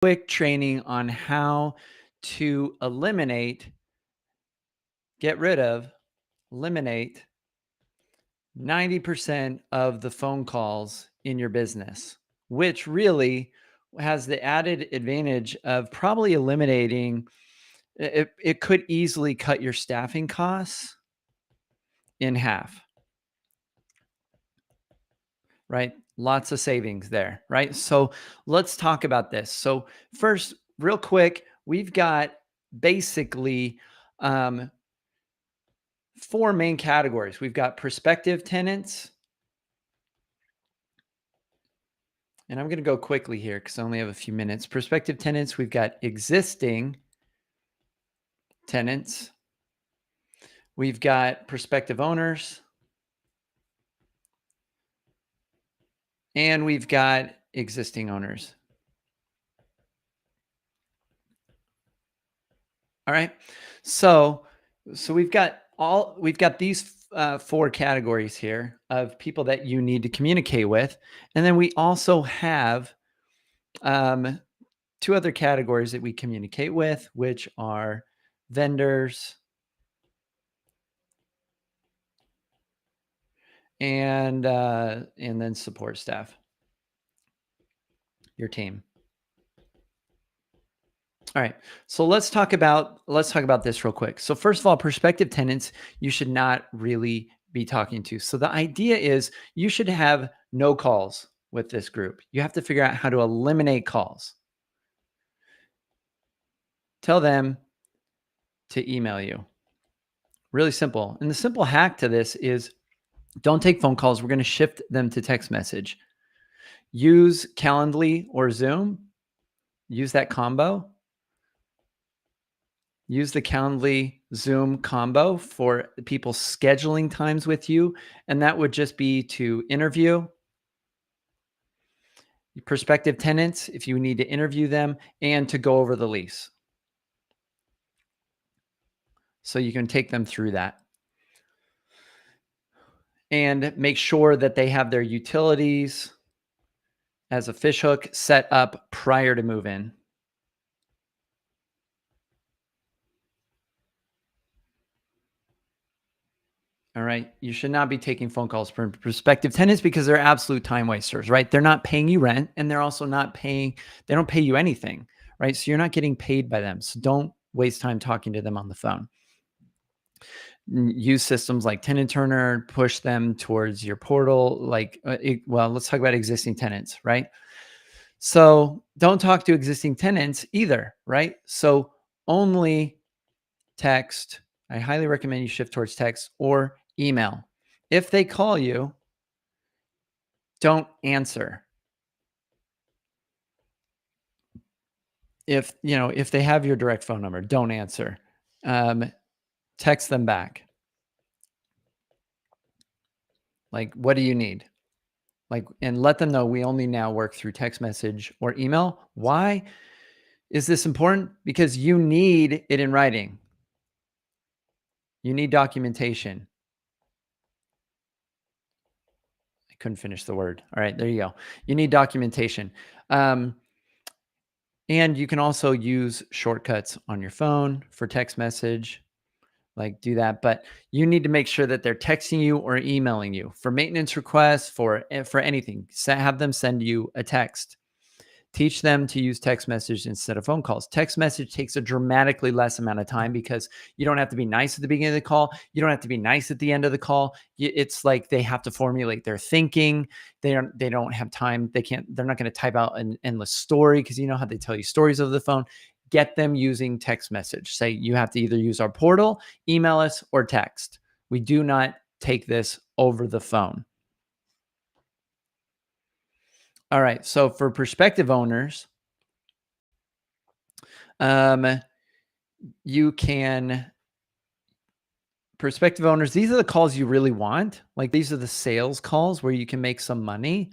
quick training on how to get rid of, eliminate 90% of the phone calls in your business, which really has the added advantage of probably eliminating it could easily cut your staffing costs in half, right? Lots of savings there, right? So let's talk about this. So first, real quick, we've got basically um, four main categories. We've got prospective tenants, and I'm going to go quickly here because I only have a few minutes. Prospective tenants, we've got existing tenants, we've got prospective owners, and we've got existing owners. All right. So we've got these four categories here of people that you need to communicate with, and then we also have um, two other categories that we communicate with, which are vendors and then support staff, your team. All right. So let's talk about this real quick. So first of all, prospective tenants you should not really be talking to. So the idea is you should have no calls with this group. You have to figure out how to eliminate calls. Tell them to email you. Really simple. And the simple hack to this is don't take phone calls. We're going to shift them to text message. Use Calendly or Zoom. Use that combo. Use the Calendly Zoom combo for people scheduling times with you. And that would just be to interview prospective tenants if you need to interview them and to go over the lease. So you can take them through that. And make sure that they have their utilities as a fishhook set up prior to move in. All right. You should not be taking phone calls from prospective tenants because they're absolute time wasters, right? They're not paying you rent and they're also they don't pay you anything, right? So you're not getting paid by them. So don't waste time talking to them on the phone. Use systems like Tenant Turner, push them towards your portal. Let's talk about existing tenants, right? So don't talk to existing tenants either, right? So only text. I highly recommend you shift towards text or email. If they call you, don't answer. If they have your direct phone number, don't answer. Text them back. Like, what do you need? And let them know we only now work through text message or email. Why is this important? Because you need it in writing. You need documentation. I couldn't finish the word. All right, there you go. You need documentation. And you can also use shortcuts on your phone for text message. Do that, but you need to make sure that they're texting you or emailing you for maintenance requests, for anything. Have them send you a text. Teach them to use text message instead of phone calls. Text message takes a dramatically less amount of time because you don't have to be nice at the beginning of the call. You don't have to be nice at the end of the call. It's like they have to formulate their thinking. They don't have time. They're not going to type out an endless story because you know how they tell you stories over the phone. Get them using text message. Say you have to either use our portal, email us, or text. We do not take this over the phone. All right. So for prospective owners, prospective owners, these are the calls you really want. These are the sales calls where you can make some money.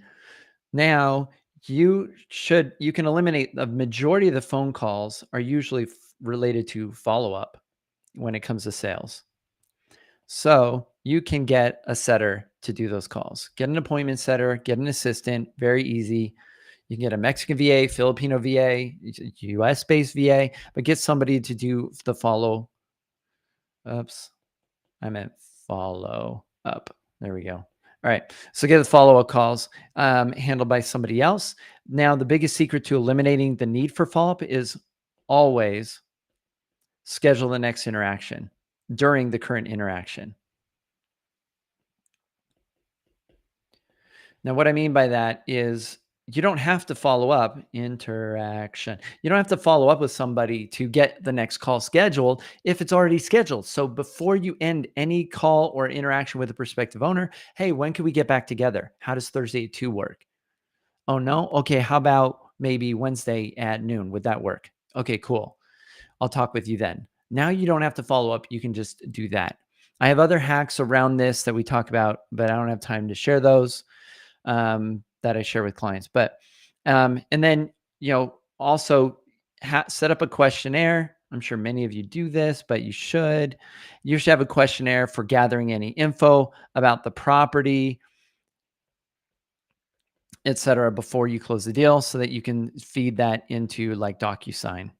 Now, you can eliminate the majority of the phone calls are usually related to follow-up when it comes to sales. So you can get a setter to do those calls. Get an appointment setter, get an assistant, very easy. You can get a Mexican VA, Filipino VA, US based VA, but get somebody to do the follow ups. I meant follow up. There we go. All right. So get the follow up calls handled by somebody else. Now, the biggest secret to eliminating the need for follow up is always schedule the next interaction during the current interaction. Now, what I mean by that is you don't have to follow up interaction. You don't have to follow up with somebody to get the next call scheduled if it's already scheduled. So before you end any call or interaction with a prospective owner, hey, when can we get back together? How does Thursday at 2 work? Oh, no? Okay. How about maybe Wednesday at noon? Would that work? Okay, cool. I'll talk with you then. Now you don't have to follow up. You can just do that. I have other hacks around this that we talk about, but I don't have time to share those that I share with clients. But and then also set up a questionnaire. I'm sure many of you do this, but you should. You should have a questionnaire for gathering any info about the property, etc., before you close the deal, so that you can feed that into like DocuSign.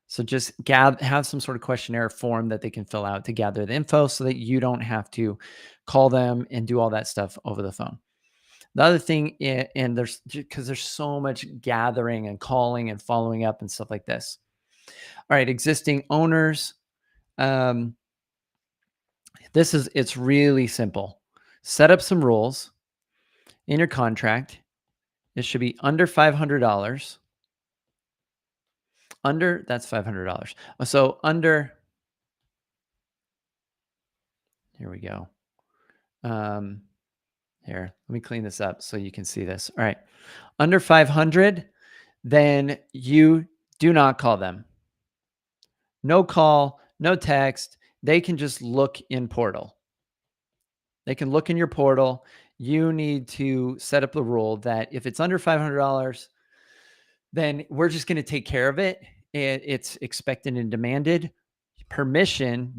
So just have some sort of questionnaire form that they can fill out to gather the info, so that you don't have to call them and do all that stuff over the phone. The other thing, and because there's so much gathering and calling and following up and stuff like this. All right, existing owners. Um, it's really simple. Set up some rules in your contract. It should be under $500. That's $500. So under, here we go. Here, let me clean this up so you can see this. All right. Under 500, then you do not call them. No call, no text. They can just look in portal. They can look in your portal. You need to set up the rule that if it's under $500, then we're just going to take care of it. It's expected and demanded. Permission,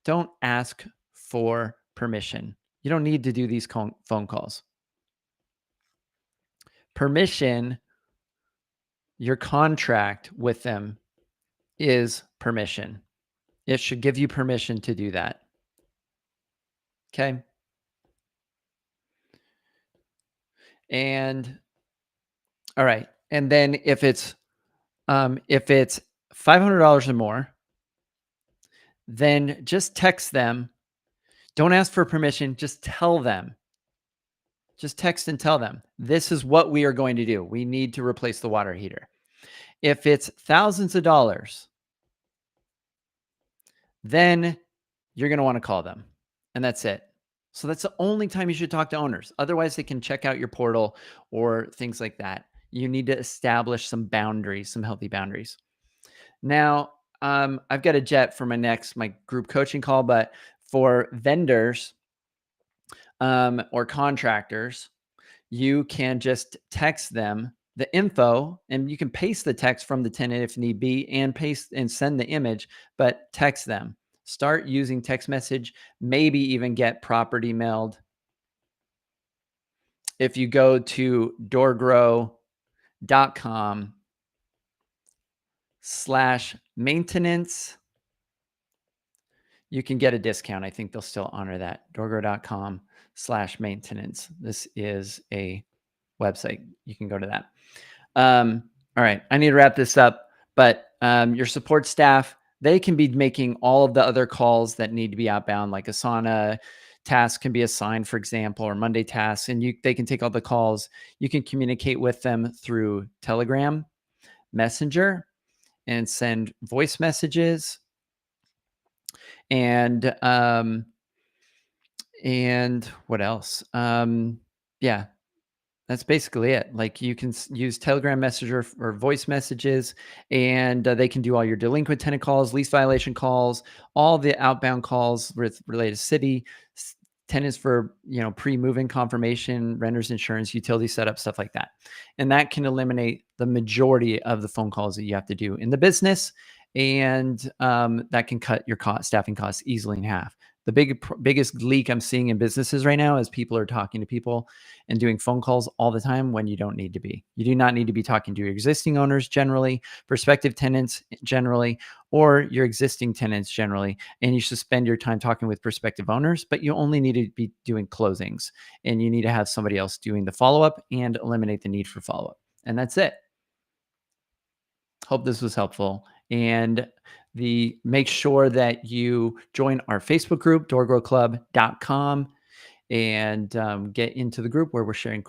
don't ask for permission. You don't need to do these phone calls. Permission, your contract with them is permission. It should give you permission to do that. Okay. And all right. And then if it's $500 or more, then just text them. Don't ask for permission. Just tell them. Just text and tell them, this is what we are going to do. We need to replace the water heater. If it's thousands of dollars, then you're going to want to call them. And that's it. So that's the only time you should talk to owners. Otherwise, they can check out your portal or things like that. You need to establish some boundaries, some healthy boundaries. Now, I've got a jet for my group coaching call, but for vendors or contractors, you can just text them the info, and you can paste the text from the tenant if need be, and paste and send the image, but text them. Start using text message, maybe even get property mailed. If you go to doorgrow.com/maintenance, you can get a discount. I think they'll still honor that. doorgrow.com/maintenance. This is a website. You can go to that. All right. I need to wrap this up, but your support staff, they can be making all of the other calls that need to be outbound, like Asana task can be assigned, for example, or Monday tasks, and they can take all the calls. You can communicate with them through Telegram, Messenger, and send voice messages. And what else? Yeah, that's basically it. Like, you can use Telegram Messenger or voice messages, and they can do all your delinquent tenant calls, lease violation calls, all the outbound calls with related to city, tenants for, pre-moving confirmation, renters insurance, utility setup, stuff like that. And that can eliminate the majority of the phone calls that you have to do in the business. And that can cut your staffing costs easily in half. The biggest leak I'm seeing in businesses right now is people are talking to people and doing phone calls all the time when you don't need to be. You do not need to be talking to your existing owners generally, prospective tenants generally, or your existing tenants generally. And you should spend your time talking with prospective owners, but you only need to be doing closings, and you need to have somebody else doing the follow-up and eliminate the need for follow-up. And that's it. Hope this was helpful. And make sure that you join our Facebook group, doorgrowclub.com, and get into the group where we're sharing